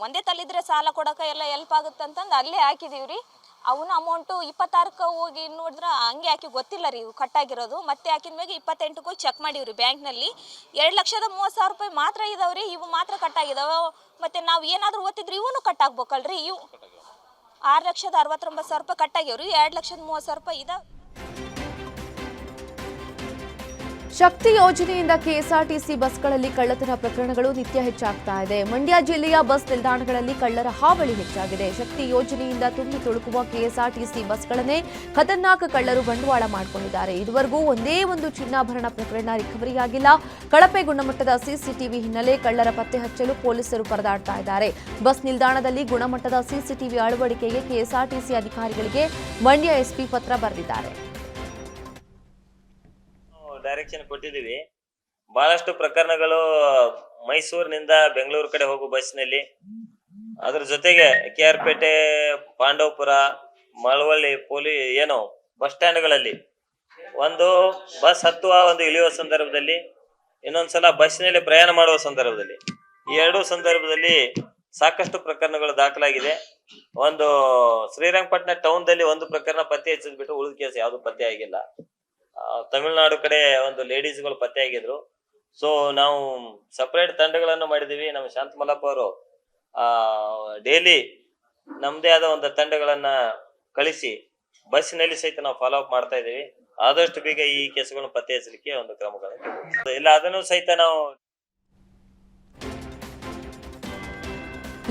ಒಂದೇ ತಲ್ಲಿದ್ರೆ ಸಾಲ ಕೊಡೋಕೆ ಎಲ್ಲ ಹೆಲ್ಪ್ ಆಗುತ್ತೆ ಅಂತಂದು ಅಲ್ಲೇ ಹಾಕಿದೀವಿ ರೀ. ಅವನ ಅಮೌಂಟು 26ಕ್ಕೆ ಹೋಗಿ ನೋಡಿದ್ರೆ ಹಂಗೆ ಹಾಕಿ ಗೊತ್ತಿಲ್ಲ ರೀ ಇವು ಕಟ್ಟಾಗಿರೋದು. ಮತ್ತೆ ಹಾಕಿದ ಮ್ಯಾಗೆ 28ಕ್ಕೆ ಹೋಗಿ ಚೆಕ್ ಮಾಡೀವಿ ರೀ ಬ್ಯಾಂಕ್ನಲ್ಲಿ. 2,30,000 ರೂಪಾಯಿ ಮಾತ್ರ ಇದಾವೆ ರೀ, ಇವು ಮಾತ್ರ ಕಟ್ಟಾಗಿದ್ದಾವೆ. ಮತ್ತು ನಾವು ಏನಾದರೂ ಓದ್ತಿದ್ರೆ ಇವನು ಕಟ್ಟಾಗ್ಬೇಕಲ್ರಿ. ಇವು 6,69,000 ರೂಪಾಯಿ ಕಟ್ಟಾಗ್ಯಾವ ರೀ. 2,30,000 ರೂಪಾಯಿ ಇದಾವೆ. ಶಕ್ತಿ ಯೋಜನೆಯಿಂದ ಕೆಎಸ್ಆರ್ಟಿಸಿ ಬಸ್ಗಳಲ್ಲಿ ಕಳ್ಳತನ ಪ್ರಕರಣಗಳು ನಿತ್ಯ ಹೆಚ್ಚಾಗ್ತಾ ಇದೆ. ಮಂಡ್ಯ ಜಿಲ್ಲೆಯ ಬಸ್ ನಿಲ್ದಾಣಗಳಲ್ಲಿ ಕಳ್ಳರ ಹಾವಳಿ ಹೆಚ್ಚಾಗಿದೆ. ಶಕ್ತಿ ಯೋಜನೆಯಿಂದ ತುಂಬಿ ತುಳುಕುವ ಕೆಎಸ್ಆರ್ಟಿಸಿ ಬಸ್ಗಳನ್ನೇ ಖತರ್ನಾಕ್ ಕಳ್ಳರು ಬಂಡವಾಳ ಮಾಡಿಕೊಂಡಿದ್ದಾರೆ. ಇದುವರೆಗೂ ಒಂದೇ ಒಂದು ಚಿನ್ನಾಭರಣ ಪ್ರಕರಣ ರಿಕವರಿಯಾಗಿಲ್ಲ. ಕಳಪೆ ಗುಣಮಟ್ಟದ ಸಿಸಿಟಿವಿ ಹಿನ್ನೆಲೆ ಕಳ್ಳರ ಪತ್ತೆ ಹಚ್ಚಲು ಪೊಲೀಸರು ಪರದಾಡ್ತಾ ಇದ್ದಾರೆ. ಬಸ್ ನಿಲ್ದಾಣದಲ್ಲಿ ಗುಣಮಟ್ಟದ ಸಿಸಿಟಿವಿ ಅಳವಡಿಕೆಗೆ ಕೆಎಸ್ಆರ್ಟಿಸಿ ಅಧಿಕಾರಿಗಳಿಗೆ ಮಂಡ್ಯ ಎಸ್ಪಿ ಪತ್ರ ಬರೆದಿದ್ದಾರೆ. ಡೈರೆಕ್ಷನ್ ಕೊಟ್ಟಿದ್ದೀವಿ. ಬಹಳಷ್ಟು ಪ್ರಕರಣಗಳು ಮೈಸೂರಿನಿಂದ ಬೆಂಗಳೂರು ಕಡೆ ಹೋಗುವ ಬಸ್ನಲ್ಲಿ, ಅದ್ರ ಜೊತೆಗೆ KR ಪೇಟೆ, ಪಾಂಡವಪುರ, ಮಳವಳ್ಳಿ ಬಸ್ ಸ್ಟ್ಯಾಂಡ್ಗಳಲ್ಲಿ ಒಂದು ಬಸ್ ಹತ್ತುವ ಒಂದು ಇಳಿಯುವ ಸಂದರ್ಭದಲ್ಲಿ, ಇನ್ನೊಂದ್ಸಲ ಬಸ್ನಲ್ಲಿ ಪ್ರಯಾಣ ಮಾಡುವ ಸಂದರ್ಭದಲ್ಲಿ, ಈ ಎರಡೂ ಸಂದರ್ಭದಲ್ಲಿ ಸಾಕಷ್ಟು ಪ್ರಕರಣಗಳು ದಾಖಲಾಗಿದೆ. ಒಂದು ಶ್ರೀರಂಗಪಟ್ಟಣ ಟೌನ್ದಲ್ಲಿ ಒಂದು ಪ್ರಕರಣ ಪತ್ತೆ ಹಚ್ಚಿದ್ ಬಿಟ್ಟು ಉಳಿದ ಕೇಸ್ ಯಾವ್ದು ಪತ್ತೆ ಆಗಿಲ್ಲ. ತಮಿಳುನಾಡು ಕಡೆ ಒಂದು ಲೇಡೀಸ್ಗಳು ಪತ್ತೆ ಆಗಿದ್ರು. ಸೊ ನಾವು ಸಪರೇಟ್ ತಂಡಗಳನ್ನು ಮಾಡಿದೀವಿ. ನಮ್ಮ ಶಾಂತ ಮಲ್ಲಪ್ಪ ಅವರು ಡೈಲಿ ನಮ್ದೇ ಆದ ಒಂದು ತಂಡಗಳನ್ನ ಕಳಿಸಿ ಬಸ್ಸಿನಲ್ಲಿ ಸಹಿತ ನಾವು ಫಾಲೋ ಅಪ್ ಮಾಡ್ತಾ ಇದೀವಿ. ಆದಷ್ಟು ಬೇಗ ಈ ಕೇಸುಗಳನ್ನು ಪತ್ತೆ ಹಚ್ಚಲಿಕ್ಕೆ ಒಂದು ಕ್ರಮಗಳನ್ನು ಇಲ್ಲ, ಅದನ್ನು ಸಹಿತ ನಾವು.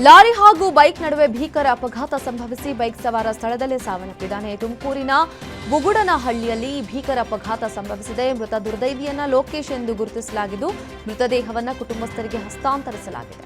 ಲಾರಿ ಹಾಗೂ ಬೈಕ್ ನಡುವೆ ಭೀಕರ ಅಪಘಾತ ಸಂಭವಿಸಿ ಬೈಕ್ ಸವಾರ ಸ್ಥಳದಲ್ಲೇ ಸಾವನ್ನಪ್ಪಿದ್ದಾನೆ. ತುಮಕೂರಿನ ಬುಗುಡನಹಳ್ಳಿಯಲ್ಲಿ ಭೀಕರ ಅಪಘಾತ ಸಂಭವಿಸಿದೆ. ಮೃತ ದುರ್ದೈವಿಯನ್ನ ಲೋಕೇಶ್ ಎಂದು ಗುರುತಿಸಲಾಗಿದ್ದು, ಮೃತದೇಹವನ್ನು ಕುಟುಂಬಸ್ಥರಿಗೆ ಹಸ್ತಾಂತರಿಸಲಾಗಿದೆ.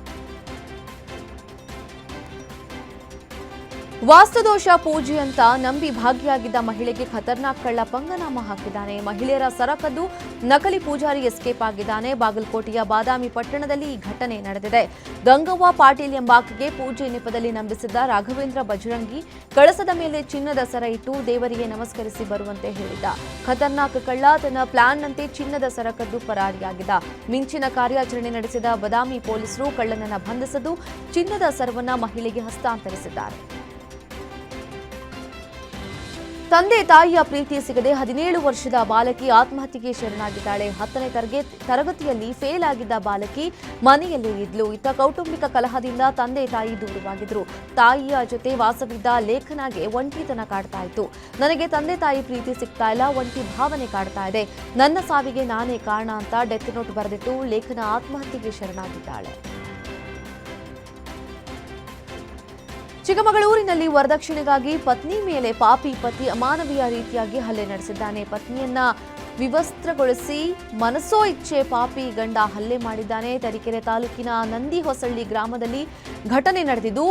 ವಾಸ್ತುದೋಷ ಪೂಜೆ ಅಂತ ನಂಬಿ ಭಾಗಿಯಾಗಿದ್ದ ಮಹಿಳೆಗೆ ಖತರ್ನಾಕ್ ಕಳ್ಳ ಪಂಗನಾಮ ಹಾಕಿದ್ದಾನೆ. ಮಹಿಳೆಯರ ಸರಕದ್ದು ನಕಲಿ ಪೂಜಾರಿ ಎಸ್ಕೇಪ್ ಆಗಿದ್ದಾನೆ. ಬಾಗಲಕೋಟೆಯ ಬಾದಾಮಿ ಪಟ್ಟಣದಲ್ಲಿ ಈ ಘಟನೆ ನಡೆದಿದೆ. ಗಂಗವ್ವ ಪಾಟೀಲ್ ಎಂಬಾಕೆಗೆ ಪೂಜೆ ನೆಪದಲ್ಲಿ ನಂಬಿಸಿದ್ದ ರಾಘವೇಂದ್ರ ಬಜರಂಗಿ ಕಳಸದ ಮೇಲೆ ಚಿನ್ನದ ಸರ ಇಟ್ಟು ದೇವರಿಗೆ ನಮಸ್ಕರಿಸಿ ಬರುವಂತೆ ಹೇಳಿದ್ದ. ಖತರ್ನಾಕ್ ಕಳ್ಳ ತನ್ನ ಪ್ಲಾನ್ನಂತೆ ಚಿನ್ನದ ಸರಕದ್ದು ಪರಾರಿಯಾಗಿದ್ದ. ಮಿಂಚಿನ ಕಾರ್ಯಾಚರಣೆ ನಡೆಸಿದ ಬಾದಾಮಿ ಪೊಲೀಸರು ಕಳ್ಳನನ್ನ ಬಂಧಿಸಿದ್ದು ಚಿನ್ನದ ಸರವನ್ನ ಮಹಿಳೆಗೆ ಹಸ್ತಾಂತರಿಸಿದ್ದಾರೆ. ತಂದೆ ತಾಯಿಯ ಪ್ರೀತಿ ಸಿಗದೆ 17 ವರ್ಷದ ಬಾಲಕಿ ಆತ್ಮಹತ್ಯೆಗೆ ಶರಣಾಗಿದ್ದಾಳೆ. 10ನೇ ತರಗತಿಯಲ್ಲಿ ಫೇಲ್ ಆಗಿದ್ದ ಬಾಲಕಿ ಮನೆಯಲ್ಲೇ ಇದ್ಲು. ಇತ್ತ ಕೌಟುಂಬಿಕ ಕಲಹದಿಂದ ತಂದೆ ತಾಯಿ ದೂರವಾಗಿದ್ರು. ತಾಯಿಯ ಜೊತೆ ವಾಸವಿದ್ದ ಲೇಖನಾಗೆ ಒಂಟಿತನ ಕಾಡ್ತಾ ಇತ್ತು. ನನಗೆ ತಂದೆ ತಾಯಿ ಪ್ರೀತಿ ಸಿಗ್ತಾ ಇಲ್ಲ, ಒಂಟಿ ಭಾವನೆ ಕಾಡ್ತಾ ಇದೆ, ನನ್ನ ಸಾವಿಗೆ ನಾನೇ ಕಾರಣ ಅಂತ ಡೆತ್ ನೋಟ್ ಬರೆದಿಟ್ಟು ಲೇಖನ ಆತ್ಮಹತ್ಯೆಗೆ ಶರಣಾಗಿದ್ದಾಳೆ. ಚಿಕ್ಕಮಗಳೂರಿನಲ್ಲಿ ವರದಕ್ಷಿಣೆಗಾಗಿ ಪತ್ನಿ ಮೇಲೆ ಪಾಪಿ ಪತಿ ಅಮಾನವೀಯ ರೀತಿಯಾಗಿ ಹಲ್ಲೆ ನಡೆಸಿದ್ದಾನೆ. ಪತ್ನಿಯನ್ನ ವಿವಸ್ತ್ರಗೊಳಿಸಿ ಮನಸೋ ಇಚ್ಛೆ ಪಾಪಿ ಗಂಡ ಹಲ್ಲೆ ಮಾಡಿದ್ದಾನೆ. ತರೀಕೆರೆ ತಾಲೂಕಿನ ನಂದಿಹೊಸಳ್ಳಿ ಗ್ರಾಮದಲ್ಲಿ ಘಟನೆ ನಡೆದಿದ್ದು,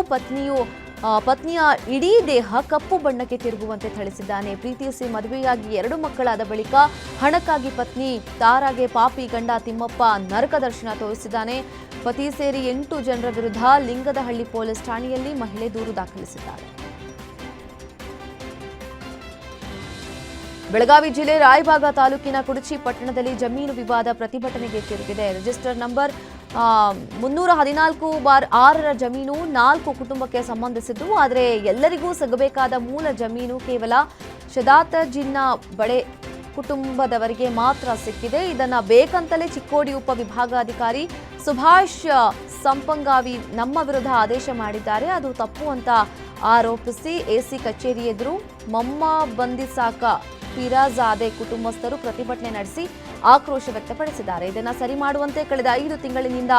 ಪತ್ನಿಯ ಇಡೀ ದೇಹ ಕಪ್ಪು ಬಣ್ಣಕ್ಕೆ ತಿರುಗುವಂತೆ ಥಳಿಸಿದ್ದಾನೆ. ಪ್ರೀತಿಸಿ ಮದುವೆಯಾಗಿ 2 ಮಕ್ಕಳಾದ ಬಳಿಕ ಹಣಕ್ಕಾಗಿ ಪತ್ನಿ ತಾರಾಗೆ ಪಾಪಿ ಗಂಡ ತಿಮ್ಮಪ್ಪ ನರಕ ದರ್ಶನ ತೋರಿಸಿದ್ದಾನೆ. ಪತಿ ಸೇರಿ 8 ಜನರ ವಿರುದ್ಧ ಲಿಂಗದಹಳ್ಳಿ ಪೊಲೀಸ್ ಠಾಣೆಯಲ್ಲಿ ಮಹಿಳೆ ದೂರು ದಾಖಲಿಸಿದ್ದಾರೆ. ಬೆಳಗಾವಿ ಜಿಲ್ಲೆ ರಾಯಬಾಗ ತಾಲೂಕಿನ ಕುಡಚಿ ಪಟ್ಟಣದಲ್ಲಿ ಜಮೀನು ವಿವಾದ ಪ್ರತಿಭಟನೆಗೆ ತಿರುಗಿದೆ. ರಿಜಿಸ್ಟರ್ ನಂಬರ್ 314/6 ಜಮೀನು 4 ಕುಟುಂಬಕ್ಕೆ ಸಂಬಂಧಿಸಿದ್ದು, ಆದರೆ ಎಲ್ಲರಿಗೂ ಸಿಗಬೇಕಾದ ಮೂಲ ಜಮೀನು ಕೇವಲ ಶದಾತ್ ಜಿನ್ನಾ ಬಳೆ ಕುಟುಂಬದವರಿಗೆ ಮಾತ್ರ ಸಿಕ್ಕಿದೆ. ಇದನ್ನ ಬೇಕಂತಲೇ ಚಿಕ್ಕೋಡಿ ಉಪವಿಭಾಗಾಧಿಕಾರಿ ಸುಭಾಷ್ ಸಂಪಂಗಾವಿ ನಮ್ಮ ವಿರುದ್ಧ ಆದೇಶ ಮಾಡಿದ್ದಾರೆ. ಅದು ತಪ್ಪು ಅಂತ ಆರೋಪಿಸಿ ಎಸಿ ಕಚೇರಿ ಎದುರು ಮಮ್ಮ ಬಂದಿಸಾಕ ಫಿರಾಜಾದೆ ಕುಟುಂಬಸ್ಥರು ಪ್ರತಿಭಟನೆ ನಡೆಸಿ ಆಕ್ರೋಶ ವ್ಯಕ್ತಪಡಿಸಿದ್ದಾರೆ. ಇದನ್ನು ಸರಿ ಮಾಡುವಂತೆ ಕಳೆದ 5 ತಿಂಗಳಿನಿಂದ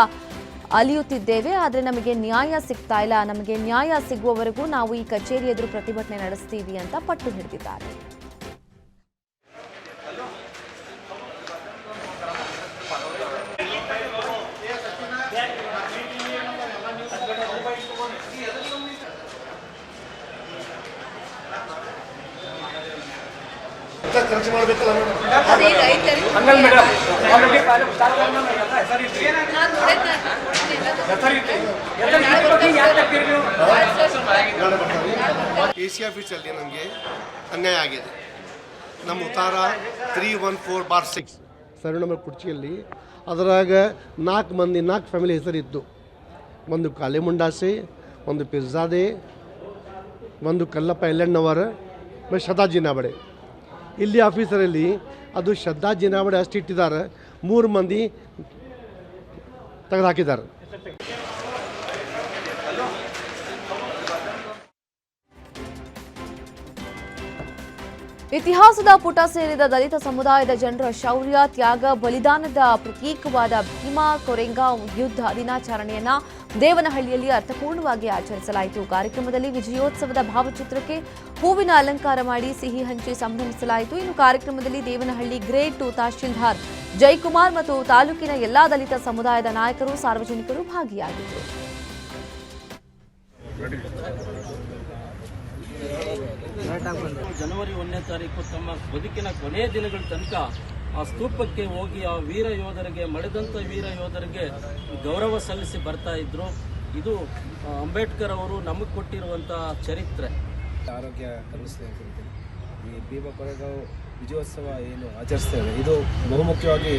ಅಲಿಯುತ್ತಿದ್ದೇವೆ, ಆದರೆ ನಮಗೆ ನ್ಯಾಯ ಸಿಗ್ತಾ ಇಲ್ಲ. ನಮಗೆ ನ್ಯಾಯ ಸಿಗುವವರೆಗೂ ನಾವು ಈ ಕಚೇರಿ ಎದುರು ಪ್ರತಿಭಟನೆ ನಡೆಸ್ತೀವಿ ಅಂತ ಪಟ್ಟು ಹಿಡಿದಿದ್ದಾರೆ. ಖರ್ಚು ಮಾಡಬೇಕಲ್ಲ ಎಸಿ ಆಫೀಸಲ್ಲಿ ನಮಗೆ ಅನ್ಯಾಯ ಆಗಿದೆ. ನಮ್ಮ ಉತ್ತಾರ 314/6 ಸರ್ವೆ ನಂಬರ್ ಕುರ್ಚಿಯಲ್ಲಿ ಅದರಾಗ 4 ಫ್ಯಾಮಿಲಿ ಹೆಸರಿದ್ದು. ಒಂದು ಕಾಳಿಮುಂಡಾಸೆ, ಒಂದು ಪಿರ್ಜಾದೆ, ಒಂದು ಕಲ್ಲಪ್ಪ ಎಲ್ಲಣ್ಣವರ, ಮತ್ತು ಶದಾ ಜಿನಾಬಡೆ. ಇಲ್ಲಿ ಆಫೀಸರಲ್ಲಿ ಅದು ಶದಾ ಜಿನಾಬಡೆ ಅಷ್ಟು ಇಟ್ಟಿದ್ದಾರೆ, 3 ಮಂದಿ ತೆಗೆದುಹಾಕಿದ್ದಾರೆ. ಇತಿಹಾಸದ ಪುಟ ಸೇರಿದ ದಲಿತ ಸಮುದಾಯದ ಜನರ ಶೌರ್ಯ, ತ್ಯಾಗ, ಬಲಿದಾನದ ಪ್ರತೀಕವಾದ ಭೀಮಾ ಕೊರೆಂಗಾವ್ ಯುದ್ಧ ದಿನಾಚರಣೆಯನ್ನ ದೇವನಹಳ್ಳಿಯಲ್ಲಿ ಅರ್ಥಪೂರ್ಣವಾಗಿ ಆಚರಿಸಲಾಯಿತು. ಕಾರ್ಯಕ್ರಮದಲ್ಲಿ ವಿಜಯೋತ್ಸವದ ಭಾವಚಿತ್ರಕ್ಕೆ ಹೂವಿನ ಅಲಂಕಾರ ಮಾಡಿ ಸಿಹಿ ಹಂಚಿ ಸಂಭ್ರಮಿಸಲಾಯಿತು. ಇನ್ನು ಕಾರ್ಯಕ್ರಮದಲ್ಲಿ ದೇವನಹಳ್ಳಿ ಗ್ರೇಡ್ 2 ತಹಶೀಲ್ದಾರ್ ಜಯಕುಮಾರ್ ಮತ್ತು ತಾಲೂಕಿನ ಎಲ್ಲಾ ದಲಿತ ಸಮುದಾಯದ ನಾಯಕರು, ಸಾರ್ವಜನಿಕರು ಭಾಗಿಯಾಗಿದ್ದರು. ಜನವರಿ 1ನೇ ತಾರೀಕು ತಮ್ಮ ಬದುಕಿನ ಕೊನೆಯ ದಿನಗಳ ತನಕ ಆ ಸ್ತೂಪಕ್ಕೆ ಹೋಗಿ ಆ ವೀರ ಯೋಧರಿಗೆ, ಮಡಿದಂಥ ವೀರ ಯೋಧರಿಗೆ ಗೌರವ ಸಲ್ಲಿಸಿ ಬರ್ತಾ ಇದ್ರು. ಇದು ಅಂಬೇಡ್ಕರ್ ಅವರು ನಮಗೆ ಕೊಟ್ಟಿರುವಂಥ ಚರಿತ್ರೆ. ಆರೋಗ್ಯ ಕರುಣಿಸಲಿ ಅಂತ ಹೇಳ್ತೀನಿ. ಈ ಭೀಮಾ ಕೊರೆಗಾಂವ್ ವಿಜಯೋತ್ಸವ ಏನು ಆಚರಿಸ್ತೇವೆ, ಇದು ಬಹುಮುಖ್ಯವಾಗಿ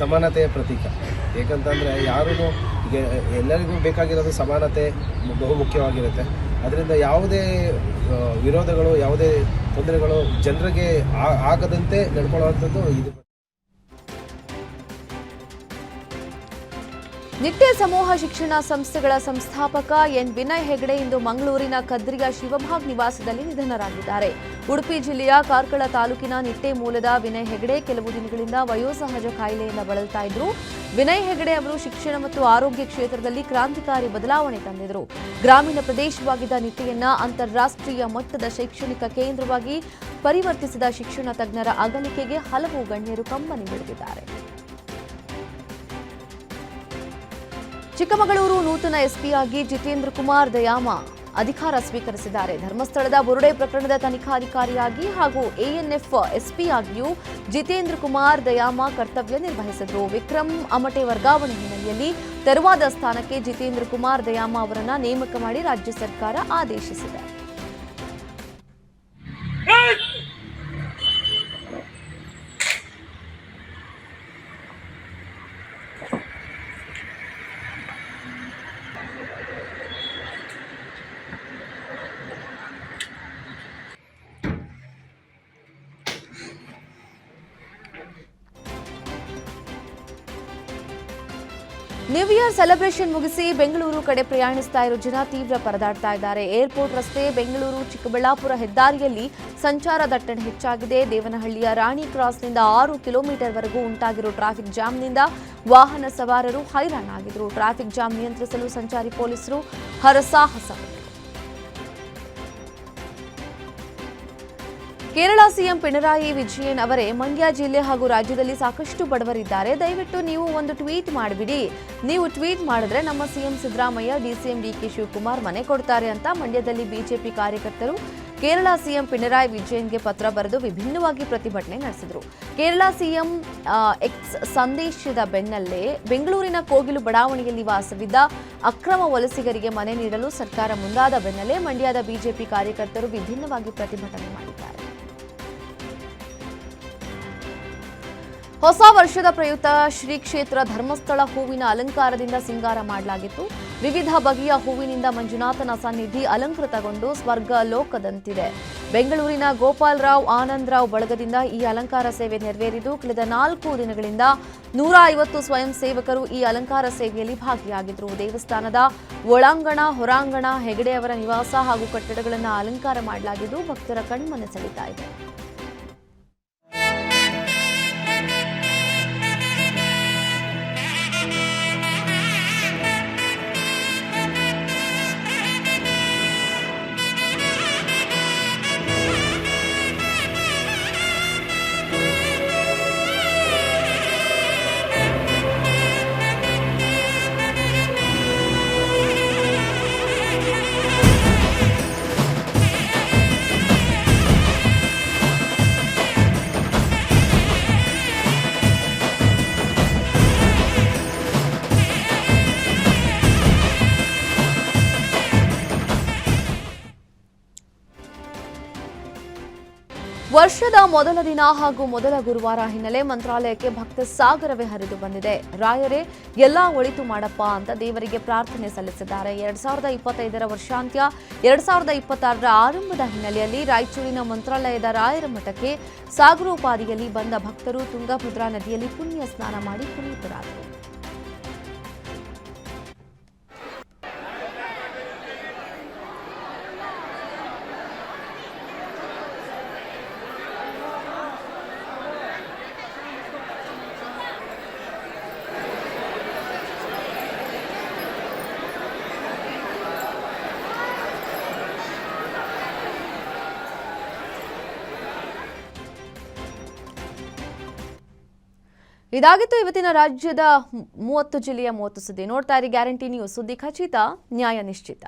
ಸಮಾನತೆಯ ಪ್ರತೀಕ. ಏಕೆಂತಂದರೆ ಯಾರೂ ಈಗ ಎಲ್ಲರಿಗೂ ಬೇಕಾಗಿರೋದು ಸಮಾನತೆ ಬಹುಮುಖ್ಯವಾಗಿರುತ್ತೆ. ಅದರಿಂದ ಯಾವುದೇ ವಿರೋಧಗಳು, ಯಾವುದೇ ತೊಂದರೆಗಳು ಜನರಿಗೆ ಆಗದಂತೆ ನಡ್ಕೊಳ್ಳುವಂಥದ್ದು ಇದು. ನಿಟ್ಟೆ ಸಮೂಹ ಶಿಕ್ಷಣ ಸಂಸ್ಥೆಗಳ ಸಂಸ್ಥಾಪಕ ಎನ್ ವಿನಯ್ ಹೆಗಡೆ ಇಂದು ಮಂಗಳೂರಿನ ಕದ್ರಿಯ ಶಿವಭಾಗ್ ನಿವಾಸದಲ್ಲಿ ನಿಧನರಾಗಿದ್ದಾರೆ. ಉಡುಪಿ ಜಿಲ್ಲೆಯ ಕಾರ್ಕಳ ತಾಲೂಕಿನ ನಿಟ್ಟೆ ಮೂಲದ ವಿನಯ್ ಹೆಗಡೆ ಕೆಲವು ದಿನಗಳಿಂದ ವಯೋಸಹಜ ಕಾಯಿಲೆಯಿಂದ ಬಳಲ್ತಾ ಇದ್ರು. ವಿನಯ್ ಹೆಗಡೆ ಅವರು ಶಿಕ್ಷಣ ಮತ್ತು ಆರೋಗ್ಯ ಕ್ಷೇತ್ರದಲ್ಲಿ ಕ್ರಾಂತಿಕಾರಿ ಬದಲಾವಣೆ ತಂದಿದ್ರು. ಗ್ರಾಮೀಣ ಪ್ರದೇಶವಾಗಿದ್ದ ನಿಟ್ಟೆಯನ್ನ ಅಂತಾರಾಷ್ಟ್ರೀಯ ಮಟ್ಟದ ಶೈಕ್ಷಣಿಕ ಕೇಂದ್ರವಾಗಿ ಪರಿವರ್ತಿಸಿದ ಶಿಕ್ಷಣ ತಜ್ಞರ ಅಗಲಿಕೆಗೆ ಹಲವು ಗಣ್ಯರು ಕಂಬನಿ ಮಿಡಿದಿದ್ದಾರೆ. ಚಿಕ್ಕಮಗಳೂರು ನೂತನ ಎಸ್ಪಿಯಾಗಿ ಜಿತೇಂದ್ರ ಕುಮಾರ್ ದಯಾಮ ಅಧಿಕಾರ ಸ್ವೀಕರಿಸಿದ್ದಾರೆ. ಧರ್ಮಸ್ಥಳದ ಬುರುಡೆ ಪ್ರಕರಣದ ತನಿಖಾಧಿಕಾರಿಯಾಗಿ ಹಾಗೂ ಎಎನ್ಎಫ್ ಎಸ್ಪಿಯಾಗಿಯೂ ಜಿತೇಂದ್ರ ಕುಮಾರ್ ದಯಾಮ ಕರ್ತವ್ಯ ನಿರ್ವಹಿಸಿದರು. ವಿಕ್ರಮ್ ಅಮಟೆ ವರ್ಗಾವಣೆ ಹಿನ್ನೆಲೆಯಲ್ಲಿ ತೆರವಾದ ಸ್ಥಾನಕ್ಕೆ ಜಿತೇಂದ್ರ ಕುಮಾರ್ ದಯಾಮ ಅವರನ್ನು ನೇಮಕ ಮಾಡಿ ರಾಜ್ಯ ಸರ್ಕಾರ ಆದೇಶಿಸಿದೆ. ನ್ಯೂ ಇಯರ್ ಸೆಲೆಬ್ರೇಷನ್ ಮುಗಿಸಿ ಬೆಂಗಳೂರು ಕಡೆ ಪ್ರಯಾಣಿಸ್ತಾ ಇರೋ ಜನ ತೀವ್ರ ಪರದಾಡ್ತಾ ಇದ್ದಾರೆ. ಏರ್ಪೋರ್ಟ್ ರಸ್ತೆ, ಬೆಂಗಳೂರು ಚಿಕ್ಕಬಳ್ಳಾಪುರ ಹೆದ್ದಾರಿಯಲ್ಲಿ ಸಂಚಾರ ದಟ್ಟಣೆ ಹೆಚ್ಚಾಗಿದೆ. ದೇವನಹಳ್ಳಿಯ ರಾಣಿ ಕ್ರಾಸ್ನಿಂದ 6 ಕಿಲೋಮೀಟರ್ವರೆಗೂ ಉಂಟಾಗಿರೋ ಟ್ರಾಫಿಕ್ ಜಾಮ್ನಿಂದ ವಾಹನ ಸವಾರರು ಹೈರಾಣಾಗಿದ್ರು. ಟ್ರಾಫಿಕ್ ಜಾಮ್ ನಿಯಂತ್ರಿಸಲು ಸಂಚಾರಿ ಪೊಲೀಸರು ಹರಸಾಹಸ. ಕೇರಳ ಸಿಎಂ ಪಿಣರಾಯಿ ವಿಜಯನ್ ಅವರೇ ಮಂಡ್ಯ ಜಿಲ್ಲೆ ಹಾಗೂ ರಾಜ್ಯದಲ್ಲಿ ಸಾಕಷ್ಟು ಬಡವರಿದ್ದಾರೆ, ದಯವಿಟ್ಟು ನೀವು ಒಂದು ಟ್ವೀಟ್ ಮಾಡಿಬಿಡಿ. ನೀವು ಟ್ವೀಟ್ ಮಾಡಿದ್ರೆ ನಮ್ಮ CM Siddaramaiah, DCM DK Shivakumar ಮನೆ ಕೊಡ್ತಾರೆ ಅಂತ ಮಂಡ್ಯದಲ್ಲಿ ಬಿಜೆಪಿ ಕಾರ್ಯಕರ್ತರು ಕೇರಳ ಸಿಎಂ ಪಿಣರಾಯಿ ವಿಜಯನ್ಗೆ ಪತ್ರ ಬರೆದು ವಿಭಿನ್ನವಾಗಿ ಪ್ರತಿಭಟನೆ ನಡೆಸಿದರು. ಕೇರಳ ಸಿಎಂ ಎಕ್ಸ್ ಸಂದೇಶದ ಬೆನ್ನಲ್ಲೇ ಬೆಂಗಳೂರಿನ ಕೋಗಿಲು ಬಡಾವಣೆಯಲ್ಲಿ ವಾಸವಿದ್ದ ಅಕ್ರಮ ವಲಸಿಗರಿಗೆ ಮನೆ ನೀಡಲು ಸರ್ಕಾರ ಮುಂದಾದ ಬೆನ್ನಲ್ಲೇ ಮಂಡ್ಯದ ಬಿಜೆಪಿ ಕಾರ್ಯಕರ್ತರು ವಿಭಿನ್ನವಾಗಿ ಪ್ರತಿಭಟನೆ ಮಾಡಿದ್ದಾರೆ. ಹೊಸ ವರ್ಷದ ಪ್ರಯುಕ್ತ ಶ್ರೀ ಕ್ಷೇತ್ರ ಧರ್ಮಸ್ಥಳ ಹೂವಿನ ಅಲಂಕಾರದಿಂದ ಸಿಂಗಾರ ಮಾಡಲಾಗಿತ್ತು. ವಿವಿಧ ಬಗೆಯ ಹೂವಿನಿಂದ ಮಂಜುನಾಥನ ಸನ್ನಿಧಿ ಅಲಂಕೃತಗೊಂಡು ಸ್ವರ್ಗ ಲೋಕದಂತಿದೆ. ಬೆಂಗಳೂರಿನ ಗೋಪಾಲರಾವ್ ಆನಂದರಾವ್ ಬಳಗದಿಂದ ಈ ಅಲಂಕಾರ ಸೇವೆ ನೆರವೇರಿದ್ದು ಕಳೆದ 4 ದಿನಗಳಿಂದ 150 ಸ್ವಯಂ ಸೇವಕರು ಈ ಅಲಂಕಾರ ಸೇವೆಯಲ್ಲಿ ಭಾಗಿಯಾಗಿದ್ದರು. ದೇವಸ್ಥಾನದ ಒಳಾಂಗಣ, ಹೊರಾಂಗಣ, ಹೆಗಡೆಯವರ ನಿವಾಸ ಹಾಗೂ ಕಟ್ಟಡಗಳನ್ನು ಅಲಂಕಾರ ಮಾಡಲಾಗಿದ್ದು ಭಕ್ತರ ಕಣ್ಮನೆ ಸೆಳೀತಾ ಇದೆ. ವರ್ಷದ ಮೊದಲ ದಿನ ಹಾಗೂ ಮೊದಲ ಗುರುವಾರ ಹಿನ್ನೆಲೆ ಮಂತ್ರಾಲಯಕ್ಕೆ ಭಕ್ತ ಸಾಗರವೇ ಹರಿದು ಬಂದಿದೆ. ರಾಯರೇ ಎಲ್ಲಾ ಒಳಿತು ಮಾಡಪ್ಪ ಅಂತ ದೇವರಿಗೆ ಪ್ರಾರ್ಥನೆ ಸಲ್ಲಿಸಿದ್ದಾರೆ. 2025ರ ವರ್ಷಾಂತ್ಯ 2026ರ ಆರಂಭದ ಹಿನ್ನೆಲೆಯಲ್ಲಿ ರಾಯಚೂರಿನ ಮಂತ್ರಾಲಯದ ರಾಯರ ಮಠಕ್ಕೆ ಸಾಗರೋಪಾದಿಯಲ್ಲಿ ಬಂದ ಭಕ್ತರು ತುಂಗಭದ್ರಾ ನದಿಯಲ್ಲಿ ಪುಣ್ಯ ಸ್ನಾನ ಮಾಡಿ ಪುನೀತರಾದರು. ಇದಾಗಿತ್ತು ಇವತ್ತಿನ ರಾಜ್ಯದ 30 ಜಿಲ್ಲೆಯ 30 ಸುದ್ದಿ. ನೋಡ್ತಾ ಇರಿ ಗ್ಯಾರಂಟಿ ನ್ಯೂಸ್, ಸುದ್ದಿ ಖಚಿತ, ನ್ಯಾಯ ನಿಶ್ಚಿತ.